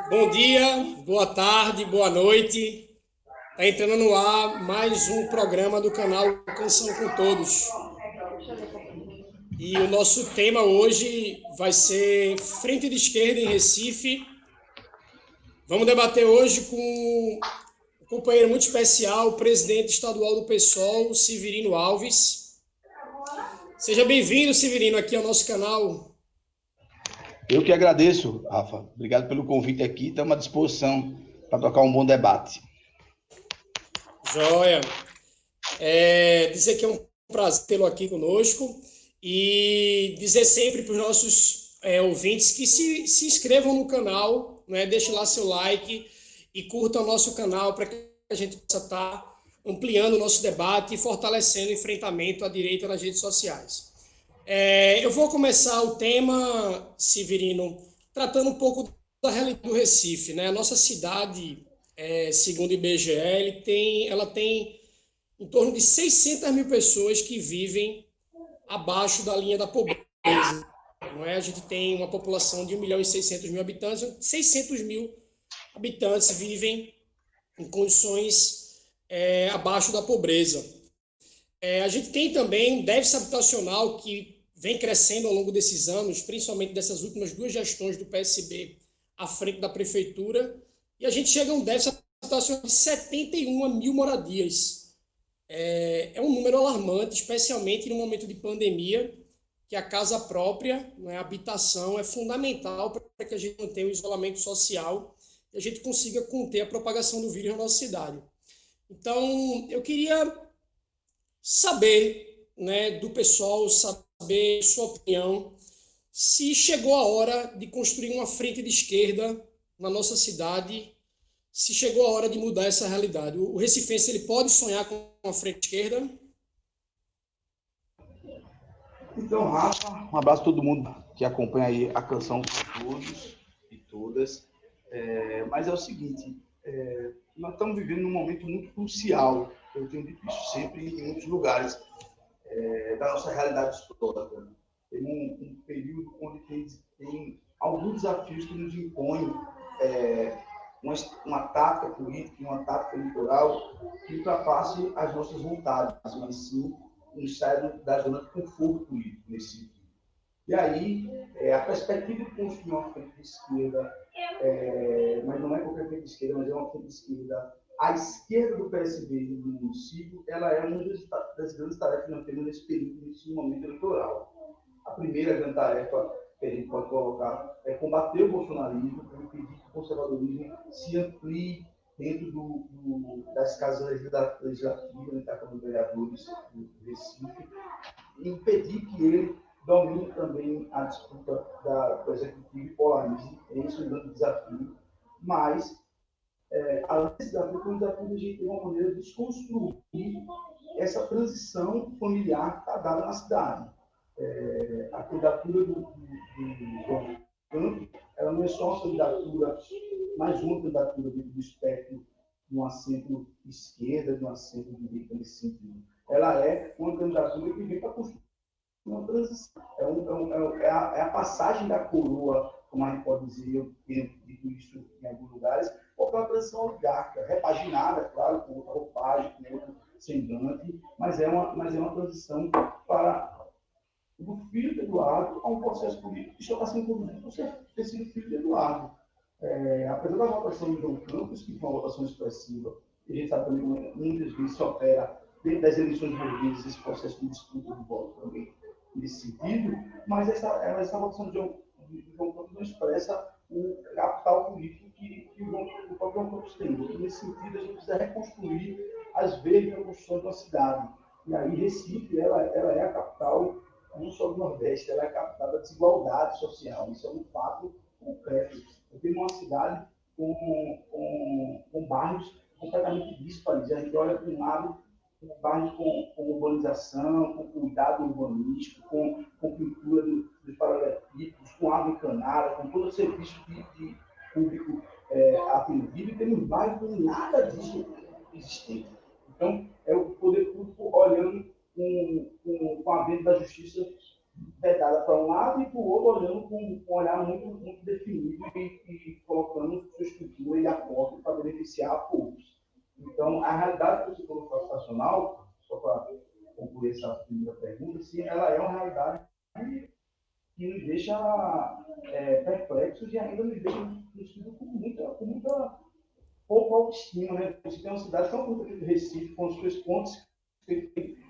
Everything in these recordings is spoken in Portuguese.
Bom dia, boa tarde, boa noite. Está entrando no ar mais um programa do canal Canção com Todos. E o nosso tema hoje vai ser Frente de Esquerda em Recife. Vamos debater hoje com um companheiro muito especial, o presidente estadual do PSOL, Severino Alves. Seja bem-vindo, Severino, aqui ao nosso canal. Eu que agradeço, Rafa. Obrigado pelo convite aqui. Estamos à disposição para tocar um bom debate. Joia. Dizer que é um prazer tê-lo aqui conosco e dizer sempre para os nossos ouvintes que se inscrevam no canal, né? Deixem lá seu like e curtam o nosso canal para que a gente possa estar ampliando o nosso debate e fortalecendo o enfrentamento à direita nas redes sociais. Eu vou começar o tema, Severino, tratando um pouco da realidade do Recife, né? A nossa cidade, segundo o IBGE, ela tem em torno de 600 mil pessoas que vivem abaixo da linha da pobreza. Não é? A gente tem uma população de 1.600.000 habitantes, 600 mil habitantes vivem em condições abaixo da pobreza. A gente tem também um déficit habitacional que vem crescendo ao longo desses anos, principalmente dessas últimas duas gestões do PSB à frente da prefeitura, e a gente chega a um déficit habitacional de 71 mil moradias. É um número alarmante, especialmente no momento de pandemia, que a casa própria, né, a habitação, é fundamental para que a gente mantenha o isolamento social e a gente consiga conter a propagação do vírus na nossa cidade. Então, eu queria saber, né, do pessoal, saber sua opinião, se chegou a hora de construir uma frente de esquerda na nossa cidade, se chegou a hora de mudar essa realidade. O recifense, ele pode sonhar com uma frente esquerda? Então, Rafa, um abraço a todo mundo que acompanha aí a Canção com Todos e todas. Mas é o seguinte, nós estamos vivendo um momento muito crucial. Eu tenho dito isso sempre em muitos lugares da nossa realidade histórica. Tem um período onde tem alguns desafios que nos impõem uma tática política, uma tática eleitoral que ultrapasse as nossas vontades, mas sim nos saia da zona de conforto político nesse sentido. E aí, a perspectiva de construir uma frente de esquerda, mas não é qualquer frente de esquerda, mas é uma frente de esquerda, a esquerda do PSB do município, ela é uma das grandes tarefas que nós temos nesse período, nesse momento eleitoral. A primeira grande tarefa que a gente pode colocar é combater o bolsonarismo, para impedir que o conservadorismo se amplie dentro das casas legislativas, da Câmara de Vereadores do Recife, e impedir que ele domine também a disputa do Executivo e polarize. Esse é um grande desafio. Mas, além desse desafio, foi um desafio de a gente ter uma maneira de desconstruir essa transição familiar que está dada na cidade. A candidatura do João Campos, ela não é só uma candidatura, mais uma candidatura dentro do espectro de um assento esquerda, de um assento direita nesse sentido. Ela é uma candidatura que vem para construir uma transição. É a passagem da coroa, como a gente pode dizer, eu tenho dito isso em alguns lugares, ou para uma transição oligárquica, repaginada, claro, com outra roupagem, com outro semblante, mas é uma transição para do filho de Eduardo a um processo político que já está sendo conduzido por ter sido filho de Eduardo. Apesar da votação de João Campos, que foi uma votação expressiva, e a gente sabe também que muitas vezes se opera dentro das eleições envolvidas esse processo de disputa de voto também nesse sentido, mas essa votação de João Campos não expressa o capital político que o próprio João Campos tem. E nesse sentido, a gente precisa reconstruir as veias de construção de uma cidade. E aí, Recife, ela é a capital não só do Nordeste, ela é a capital da desigualdade social. Isso é um fato concreto. Eu tenho uma cidade com bairros completamente díspares. A gente olha para um lado, bairros com urbanização, com cuidado urbanístico, com pintura dos paralelepípedos, com água encanada, com todo o serviço de público atendido, e temos bairros com nada disso existente. Então, é o poder público olhando com a venda da justiça vedada para um lado e para o outro olhando com um olhar muito, muito definido e colocando beneficiar poucos. Então, a realidade do setor habitacional, só para concluir essa primeira pergunta, sim, ela é uma realidade que nos deixa perplexos e ainda nos deixa com muita pouca autoestima, né? Você tem uma cidade tão curta de Recife, com as suas pontes,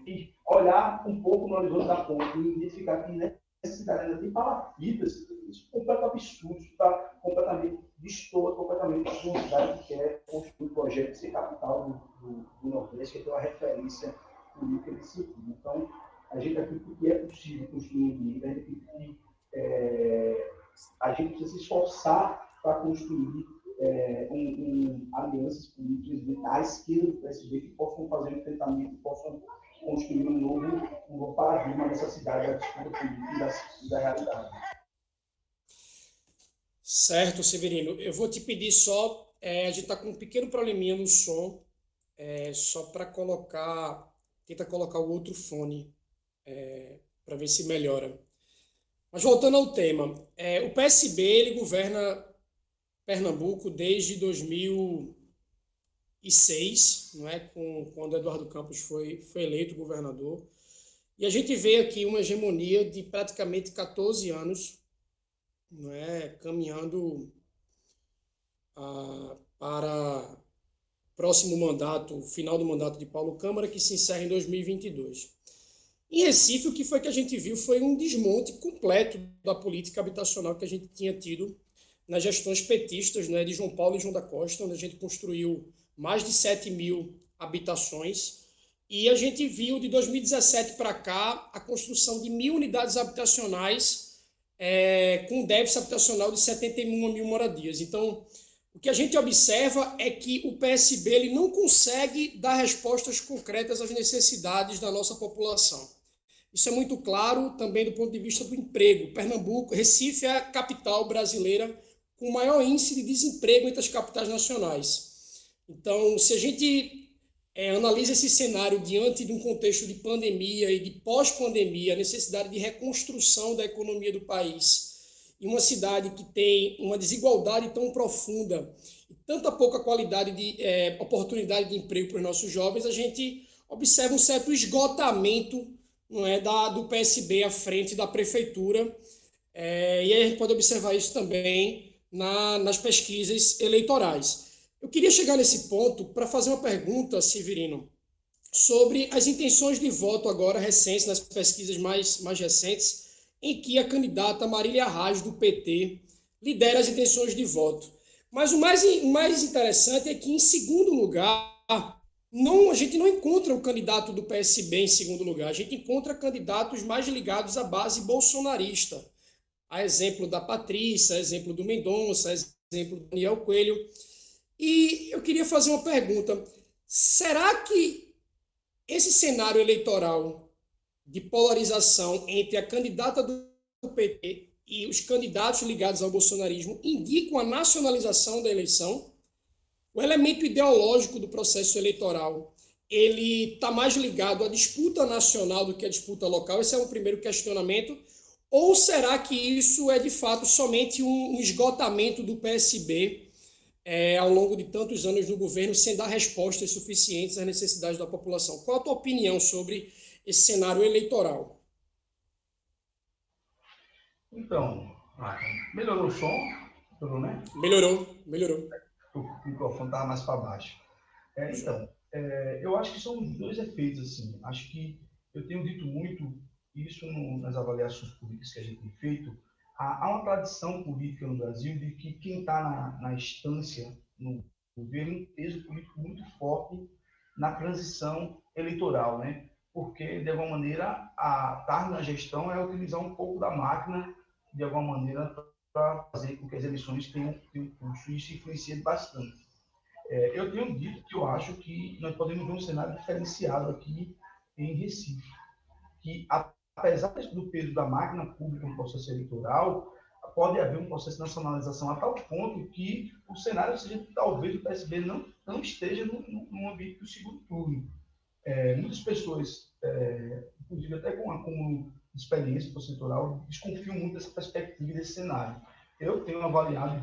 e olhar um pouco no horizonte da ponte e identificar que nessa cidade ainda tem palafitas, isso é completamente absurdo, isso está completamente, destoa completamente de uma cidade que quer construir um projeto de ser capital do Nordeste, que tem uma referência política nesse sentido. Então, a gente acredita que é possível construir um dia, a gente precisa se esforçar para construir alianças políticas à esquerda do PSB que possam fazer um enfrentamento, possam construir um novo paradigma nessa cidade da disputa política e da realidade. Certo, Severino. Eu vou te pedir só, a gente está com um pequeno probleminha no som, só para tenta colocar o outro fone, para ver se melhora. Mas voltando ao tema, o PSB ele governa Pernambuco desde 2006, não é? Quando Eduardo Campos foi eleito governador. E a gente vê aqui uma hegemonia de praticamente 14 anos, não é? Caminhando para próximo mandato, final do mandato de Paulo Câmara, que se encerra em 2022. Em Recife, o que foi que a gente viu foi um desmonte completo da política habitacional que a gente tinha tido nas gestões petistas, né, de João Paulo e João da Costa, onde a gente construiu mais de 7.000 habitações. E a gente viu, de 2017 para cá, a construção de 1.000 unidades habitacionais, com déficit habitacional de 71 mil moradias. Então, o que a gente observa é que o PSB ele não consegue dar respostas concretas às necessidades da nossa população. Isso é muito claro também do ponto de vista do emprego. Pernambuco, Recife é a capital brasileira com o maior índice de desemprego entre as capitais nacionais. Então, se a gente analisa esse cenário diante de um contexto de pandemia e de pós-pandemia, a necessidade de reconstrução da economia do país, e uma cidade que tem uma desigualdade tão profunda e tanta pouca qualidade de oportunidade de emprego para os nossos jovens, a gente observa um certo esgotamento, não é, do PSB à frente da prefeitura, e aí a gente pode observar isso também nas pesquisas eleitorais. Eu queria chegar nesse ponto para fazer uma pergunta, Severino, sobre as intenções de voto agora recentes, nas pesquisas mais recentes, em que a candidata Marília Reis, do PT, lidera as intenções de voto. Mas o mais interessante é que, em segundo lugar, a gente não encontra o candidato do PSB em segundo lugar, a gente encontra candidatos mais ligados à base bolsonarista, a exemplo da Patrícia, a exemplo do Mendonça, a exemplo do Daniel Coelho. E eu queria fazer uma pergunta: será que esse cenário eleitoral de polarização entre a candidata do PT e os candidatos ligados ao bolsonarismo indicam a nacionalização da eleição? O elemento ideológico do processo eleitoral, ele está mais ligado à disputa nacional do que à disputa local? Esse é o primeiro questionamento. Ou será que isso é, de fato, somente um esgotamento do PSB ao longo de tantos anos no governo, sem dar respostas suficientes às necessidades da população? Qual a tua opinião sobre esse cenário eleitoral? Então, melhorou o som? Melhorou, né? Melhorou. O microfone estava mais para baixo. Eu acho que são dois efeitos, assim. Acho que eu tenho dito muito isso nas avaliações políticas que a gente tem feito. Há uma tradição política no Brasil de que quem está na instância, no governo, tem um peso político muito forte na transição eleitoral, né? Porque, de alguma maneira, estar na gestão é utilizar um pouco da máquina, de alguma maneira, para fazer com que as eleições tenham curso, e isso influencia bastante. Eu tenho dito que eu acho que nós podemos ver um cenário diferenciado aqui em Recife, que, apesar do peso da máquina pública no processo eleitoral, pode haver um processo de nacionalização a tal ponto que o cenário seja que talvez o PSB não esteja no ambiente do segundo turno. Muitas pessoas, inclusive até com acúmulo de experiência eleitoral, desconfiam muito dessa perspectiva, desse cenário. Eu tenho avaliado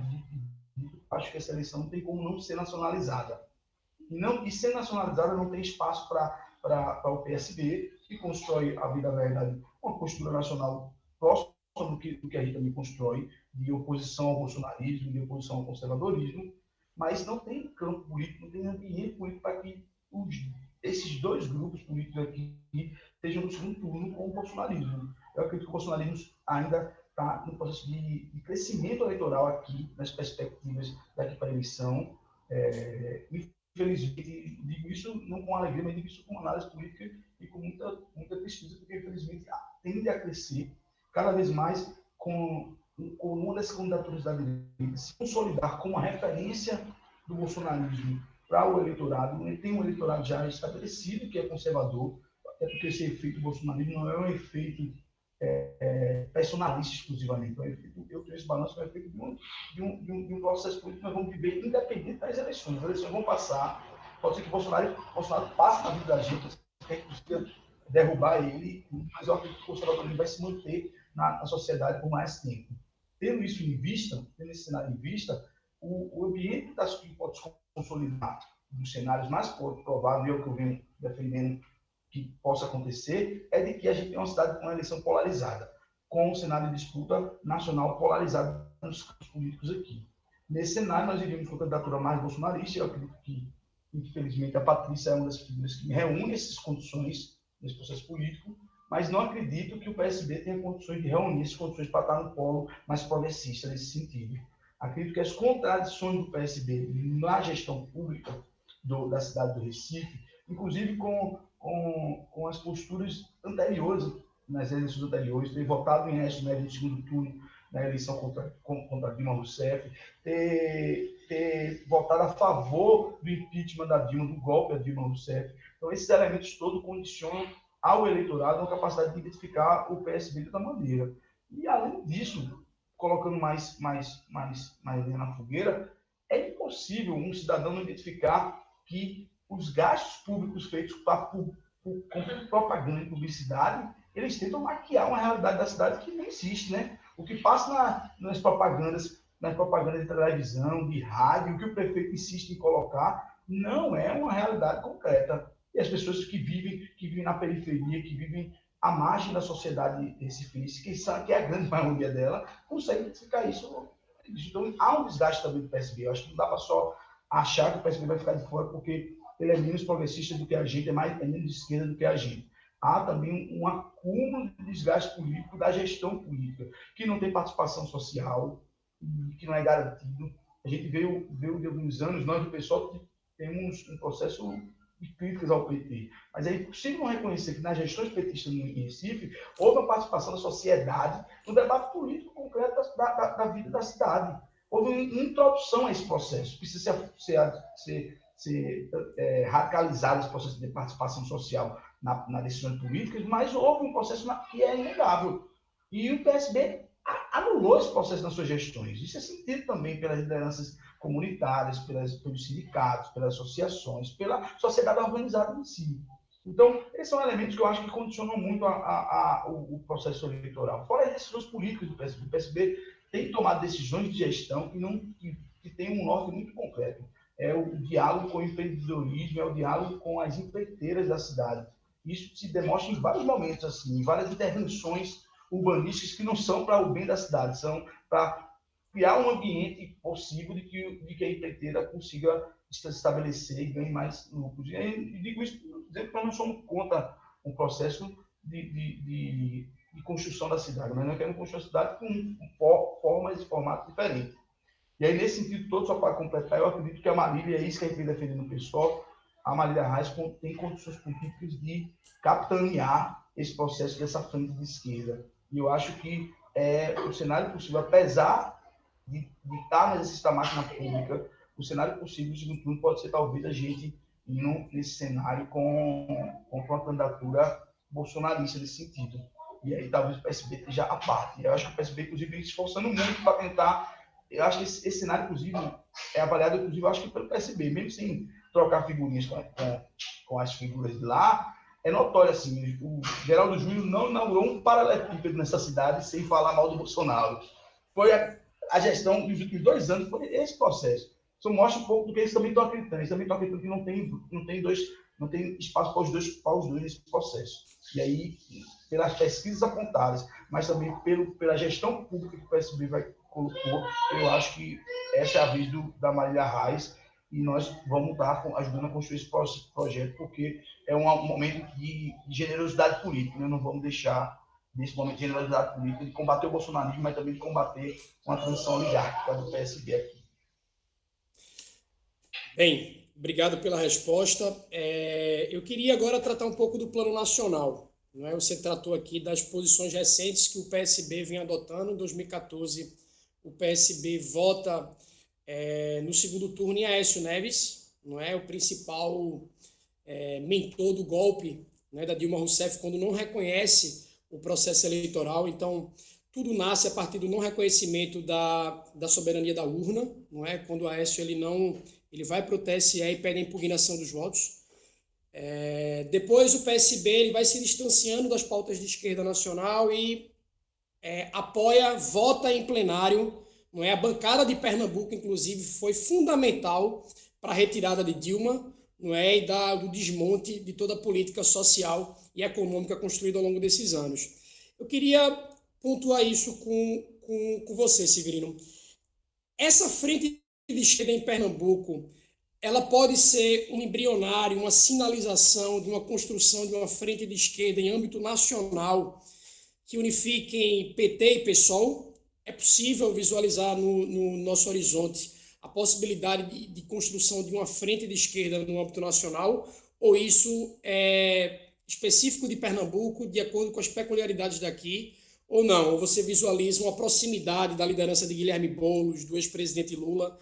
acho que essa eleição não tem como não ser nacionalizada. E ser nacionalizada não tem espaço para o PSB, que constrói a vida verdade, uma postura nacional próxima do que a gente também constrói, de oposição ao bolsonarismo, de oposição ao conservadorismo, mas não tem campo político, não tem ambiente político para que esses dois grupos políticos aqui estejam no segundo turno com o bolsonarismo. Eu acredito que o bolsonarismo ainda está no processo de crescimento eleitoral aqui, nas perspectivas daqui para a eleição. Infelizmente, digo isso não com alegria, mas digo isso com análise política e com muita tristeza, porque, infelizmente, tende a crescer cada vez mais com uma das candidaturas da direita se consolidar como a referência do bolsonarismo para o eleitorado. Tem um eleitorado já estabelecido que é conservador, até porque esse efeito do bolsonarismo não é um efeito personalista exclusivamente. Eu tenho esse balanço como efeito de um processo político que nós vamos viver independente das eleições. As eleições vão passar, pode ser que Bolsonaro passe na vida da gente, que consiga derrubar ele, mas eu acredito que o conservadorismo vai se manter na sociedade por mais tempo. Tendo isso em vista, tendo esse cenário em vista, o ambiente que pode se consolidar dos cenários mais prováveis, eu que eu venho defendendo que possa acontecer, é de que a gente tem uma cidade com uma eleição polarizada, com um cenário de disputa nacional polarizado nos campos políticos aqui. Nesse cenário, nós iríamos com a candidatura mais bolsonarista, eu acredito que, infelizmente, a Patrícia é uma das figuras que reúne essas condições nesse processo político, mas não acredito que o PSB tenha condições de reunir essas condições para estar no polo mais progressista nesse sentido. Acredito que as contradições do PSB na gestão pública da cidade do Recife, inclusive com as posturas anteriores, nas eleições anteriores, ter votado em Aécio Neves no segundo turno, na eleição contra Dilma Rousseff, ter votado a favor do impeachment da Dilma, do golpe da Dilma Rousseff. Então, esses elementos todos condicionam ao eleitorado uma capacidade de identificar o PSB da maneira. E, além disso, colocando mais lenha na fogueira, é impossível um cidadão não identificar que os gastos públicos feitos com propaganda e publicidade, eles tentam maquiar uma realidade da cidade que não existe, né? O que passa nas propagandas de televisão, de rádio, o que o prefeito insiste em colocar, não é uma realidade concreta. E as pessoas que vivem na periferia, que vivem à margem da sociedade recifense, que é a grande maioria dela, conseguem identificar isso. Então, há um desgaste também do PSB. Eu acho que não dá para só achar que o PSB vai ficar de fora porque ele é menos progressista do que a gente, é menos de esquerda do que a gente. Há também um acúmulo de desgaste político da gestão política, que não tem participação social, que não é garantido. A gente veio de alguns anos, nós do PSOL temos um processo de críticas ao PT, mas é impossível reconhecer que nas gestões petistas em Recife houve uma participação da sociedade no debate político concreto da vida da cidade. Houve uma introdução a esse processo, precisa ser radicalizado esse processo de participação social nas decisões políticas, mas houve um processo que é inegável. E o PSB anulou esse processo nas suas gestões. Isso é sentido também pelas lideranças comunitárias, pelos sindicatos, pelas associações, pela sociedade organizada em si. Então, esses são elementos que eu acho que condicionam muito o processo eleitoral. Fora as decisões políticas do PSB. O PSB tem tomado decisões de gestão que tem um norte muito concreto. É o diálogo com o empreendedorismo, é o diálogo com as empreiteiras da cidade. Isso se demonstra em vários momentos, assim, em várias intervenções urbanísticas que não são para o bem da cidade, são para criar um ambiente possível de que a empreiteira consiga se estabelecer e ganhe mais lucros. E digo isso dizendo que nós não somos contra um processo de construção da cidade, mas nós queremos construir a cidade com formas e formatos diferentes. E aí, nesse sentido todo, só para completar, eu acredito que a Marília, é isso que a gente vem defendendo no pessoal, a Marília Reis tem condições políticas de capitanear esse processo dessa frente de esquerda. E eu acho que o cenário possível, apesar de estar na exercício da máquina pública, o cenário possível do segundo turno pode ser, talvez, a gente indo nesse cenário com uma candidatura bolsonarista nesse sentido. E aí, talvez, o PSB esteja à parte. Eu acho que o PSB, inclusive, vem se esforçando muito para tentar. Eu acho que esse cenário, inclusive, é avaliado, inclusive, eu acho que pelo PSB, mesmo sem trocar figurinhas com as figuras de lá, é notório, assim, o Geraldo Júlio não inaugurou um paralelepípedo nessa cidade sem falar mal do Bolsonaro. Foi a gestão dos últimos 2 anos foi esse processo. Isso mostra um pouco do que eles também estão acreditando. Eles também estão acreditando que não tem espaço para os dois nesse processo. E aí, pelas pesquisas apontadas, mas também pela gestão pública que o PSB colocou, eu acho que essa é a vez da Marília Reis, e nós vamos estar ajudando a construir esse projeto, porque é um momento de generosidade política, né? Não vamos deixar, nesse momento de generosidade política, de combater o bolsonarismo, mas também de combater uma transição oligárquica do PSB aqui. Bem, obrigado pela resposta. Eu queria agora tratar um pouco do plano nacional. Não é? Você tratou aqui das posições recentes que o PSB vem adotando. Em 2014, o PSB vota no segundo turno em Aécio Neves, não é? O principal mentor do golpe, né, da Dilma Rousseff, quando não reconhece o processo eleitoral. Então, tudo nasce a partir do não reconhecimento da soberania da urna, não é? Quando o Aécio ele vai para o TSE e pede a impugnação dos votos. Depois o PSB ele vai se distanciando das pautas de esquerda nacional e apoia, vota em plenário, não é? A bancada de Pernambuco, inclusive, foi fundamental para a retirada de Dilma, não é? E do desmonte de toda a política social e econômica construída ao longo desses anos. Eu queria pontuar isso com você, Severino. Essa frente de esquerda em Pernambuco, ela pode ser um embrionário, uma sinalização de uma construção de uma frente de esquerda em âmbito nacional que unifiquem PT e PSOL? É possível visualizar no nosso horizonte a possibilidade de construção de uma frente de esquerda no âmbito nacional? Ou isso é específico de Pernambuco, de acordo com as peculiaridades daqui? Ou não? Ou você visualiza uma proximidade da liderança de Guilherme Boulos, do ex-presidente Lula,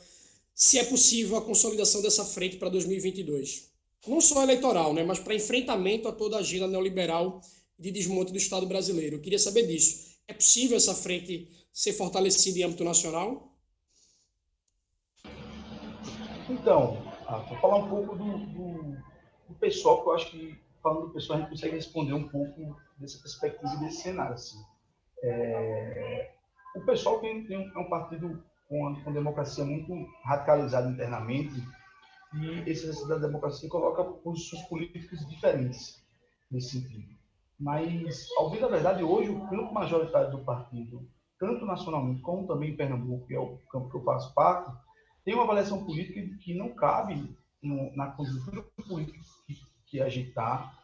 se é possível a consolidação dessa frente para 2022? Não só eleitoral, né, mas para enfrentamento a toda a agenda neoliberal de desmonte do Estado brasileiro. Eu queria saber disso. É possível essa frente ser fortalecida em âmbito nacional? Então, vou falar um pouco do pessoal, que eu acho que, falando do pessoal, a gente consegue responder um pouco dessa perspectiva e desse cenário. Assim. O pessoal é um partido com democracia muito radicalizada internamente, e esse exercício da democracia coloca posições políticas diferentes nesse sentido. Mas, ao ver a verdade, hoje o campo majoritário do partido, tanto nacionalmente como também em Pernambuco, que é o campo que eu faço parte, tem uma avaliação política que não cabe na conjuntura política que a gente está,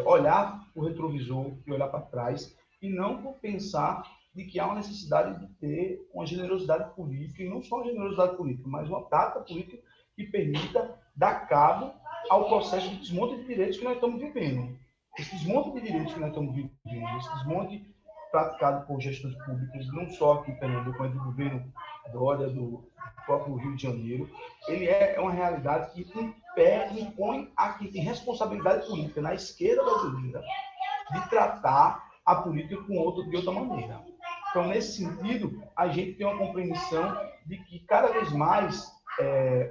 olhar o retrovisor e olhar para trás, e não por pensar de que há uma necessidade de ter uma generosidade política, e não só uma generosidade política, mas uma tática política que permita dar cabo ao processo de desmonte de direitos que nós estamos vivendo. Esse desmonte de direitos que nós estamos vivendo, esse desmonte praticado por gestões públicas, não só aqui em Pernambuco, mas do governo Dória, do próprio Rio de Janeiro, ele é uma realidade que impõe a quem tem responsabilidade política na esquerda brasileira de tratar a política de outra maneira. Então, nesse sentido, a gente tem uma compreensão de que cada vez mais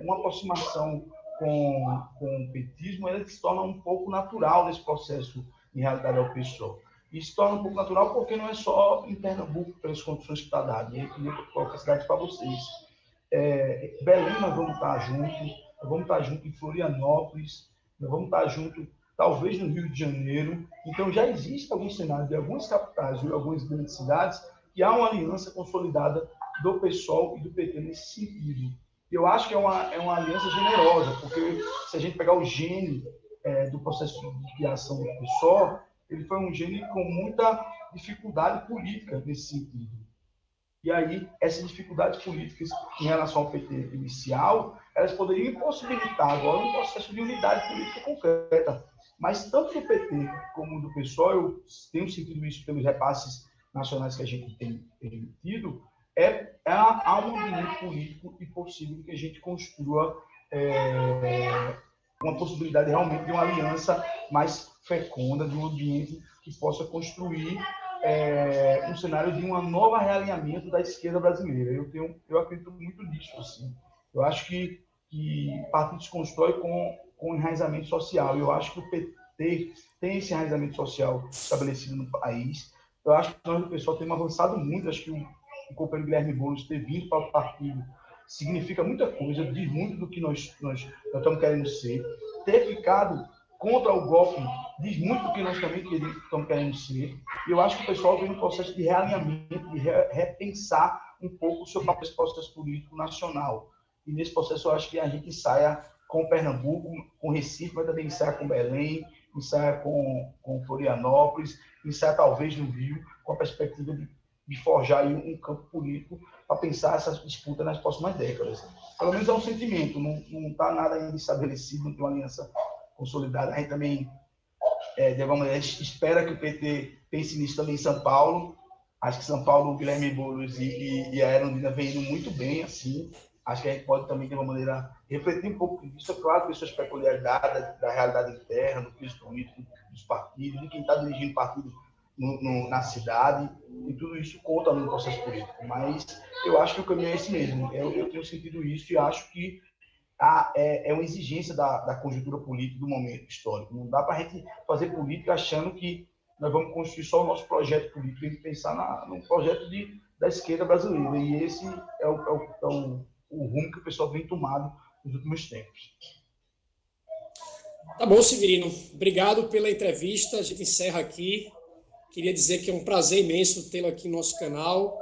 uma aproximação com o petismo ela se torna um pouco natural nesse processo, em realidade, ao PSOL. E se torna um pouco natural porque não é só em Pernambuco, pelas condições que está dado. Eu queria colocar a cidade para vocês. Belém nós vamos estar junto em Florianópolis, nós vamos estar junto, talvez, no Rio de Janeiro. Então, já existe alguns cenários de algumas capitais e algumas grandes cidades que há uma aliança consolidada do PSOL e do PT nesse sentido. Eu acho que é uma aliança generosa, porque se a gente pegar o gene do processo de criação do PSOL, ele foi um gene com muita dificuldade política nesse sentido. E aí, essas dificuldades políticas em relação ao PT inicial, elas poderiam impossibilitar agora um processo de unidade política concreta. Mas tanto do PT como do PSOL, eu tenho sentido isso pelos repasses nacionais que a gente tem tido, há um ambiente político e possível que a gente construa uma possibilidade realmente de uma aliança mais fecunda, de um ambiente que possa construir um cenário de um novo realinhamento da esquerda brasileira. Eu acredito muito nisso. Assim. Eu acho que partido se constrói com enraizamento social. Eu acho que o PT tem esse enraizamento social estabelecido no país. Eu acho que nós, do pessoal, temos avançado muito. Acho que o companheiro Guilherme Boulos ter vindo para o partido significa muita coisa, diz muito do que nós estamos querendo ser. Ter ficado contra o golpe diz muito do que nós também estamos querendo ser. E eu acho que o pessoal vem num processo de realinhamento, de repensar um pouco o seu próprio processo político nacional. E nesse processo eu acho que a gente ensaia com Pernambuco, com Recife, mas também ensaia com Belém, ensaia com Florianópolis, ensaia talvez no Rio, com a perspectiva de forjar aí um campo político para pensar essa disputa nas próximas décadas. Pelo menos é um sentimento, não está nada ainda estabelecido, não tem uma aliança consolidada. A gente também, de alguma maneira, espera que o PT pense nisso também em São Paulo. Acho que São Paulo, o Guilherme Boulos e a Erundina vem indo muito bem, assim. Acho que a gente pode também, de uma maneira, refletir um pouco disso, é claro, com suas peculiaridades da realidade interna, do piso político dos partidos, de quem está dirigindo o partido na cidade, e tudo isso conta no processo político. Mas eu acho que o caminho é esse mesmo. Eu tenho sentido isso e acho que é uma exigência da conjuntura política do momento histórico. Não dá para a gente fazer política achando que nós vamos construir só o nosso projeto político, tem que pensar num projeto da esquerda brasileira. E esse é o rumo que o pessoal vem tomado nos últimos tempos. Tá bom, Severino. Obrigado pela entrevista. A gente encerra aqui. Queria dizer que é um prazer imenso tê-lo aqui no nosso canal.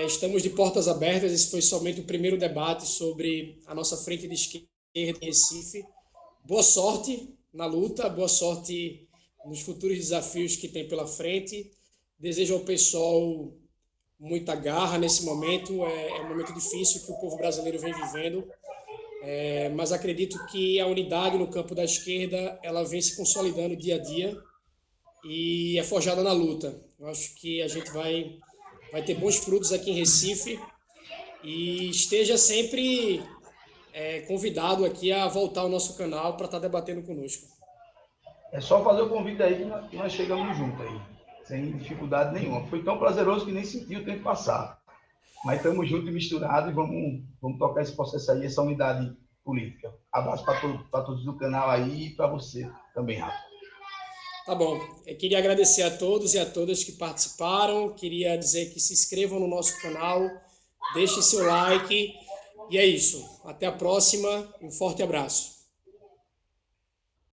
Estamos de portas abertas. Esse foi somente o primeiro debate sobre a nossa frente de esquerda em Recife. Boa sorte na luta, boa sorte nos futuros desafios que tem pela frente. Desejo ao pessoal muita garra nesse momento. É um momento difícil que o povo brasileiro vem vivendo. Mas acredito que a unidade no campo da esquerda ela vem se consolidando dia a dia e é forjada na luta. Eu acho que a gente vai ter bons frutos aqui em Recife e esteja sempre convidado aqui a voltar ao nosso canal para estar debatendo conosco. É só fazer o convite aí que nós chegamos juntos aí, sem dificuldade nenhuma. Foi tão prazeroso que nem senti o tempo passar. Mas estamos juntos e misturados e vamos tocar esse processo aí, essa unidade política. Abraço para todos do canal aí e para você também, Rafa. Tá bom. Eu queria agradecer a todos e a todas que participaram. Queria dizer que se inscrevam no nosso canal, deixem seu like. E é isso. Até a próxima. Um forte abraço.